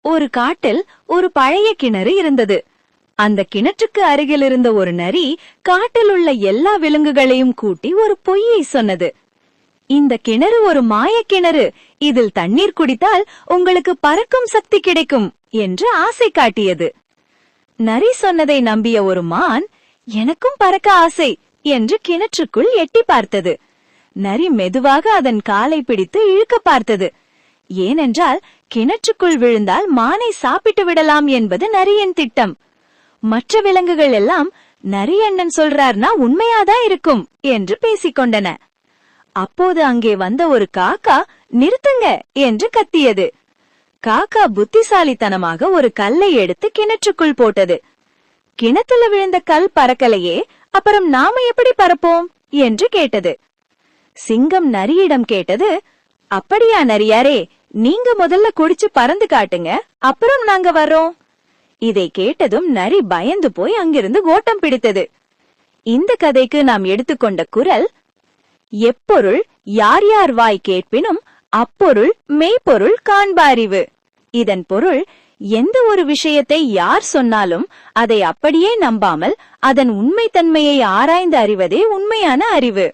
ஒரு காட்டில் ஒரு பழைய கிணறு இருந்தது. அந்த கிணற்றுக்கு அருகில் இருந்த ஒரு நரி காட்டில் உள்ள எல்லா விலங்குகளையும் கூட்டி ஒரு பொய்யை சொன்னது. இந்த கிணறு ஒரு மாயக் கிணறு, இதில் தண்ணீர் குடித்தால் உங்களுக்கு பறக்கும் சக்தி கிடைக்கும் என்று ஆசை காட்டியது. நரி சொன்னதை நம்பிய ஒரு மான், எனக்கும் பறக்க ஆசை என்று கிணற்றுக்குள் எட்டி பார்த்தது. நரி மெதுவாக அதன் காலை பிடித்து இழுக்க பார்த்தது. ஏனென்றால் கிணற்றுக்குள் விழுந்தால் மானை சாப்பிட்டு விடலாம் என்பது நரியின் திட்டம். மற்ற விலங்குகள் எல்லாம் நரி அண்ணன் சொல்றார்னா உண்மையாதான் இருக்கும் என்று பேசிக்கொண்டன. அப்போது அங்கே வந்த ஒரு காக்கா நிறுத்துங்க என்று கத்தியது. காக்கா புத்திசாலித்தனமாக ஒரு கல்லை எடுத்து கிணற்றுக்குள் போட்டது. கிணத்துல விழுந்த கல் பறக்கலையே, அப்புறம் நாம எப்படி பறப்போம் என்று கேட்டது. சிங்கம் நரியிடம் கேட்டது, அப்படியா நரியாரே, நீங்க முதல்ல குடிச்சு பறந்து காட்டுங்க, அப்புறம் நாங்க வர்றோம். இதை கேட்டதும் நரி பயந்து போய் அங்கிருந்து ஓட்டம் பிடித்தது. இந்த கதைக்கு நாம் எடுத்துக்கொண்ட குறள், எப்பொருள் யார் யார் வாய் கேட்பினும் அப்பொருள் மெய்ப்பொருள் காண்பாரிவு. இதன் பொருள், எந்த ஒரு விஷயத்தை யார் சொன்னாலும் அதை அப்படியே நம்பாமல் அதன் உண்மைத்தன்மையை ஆராய்ந்து அறிவதே உண்மையான அறிவு.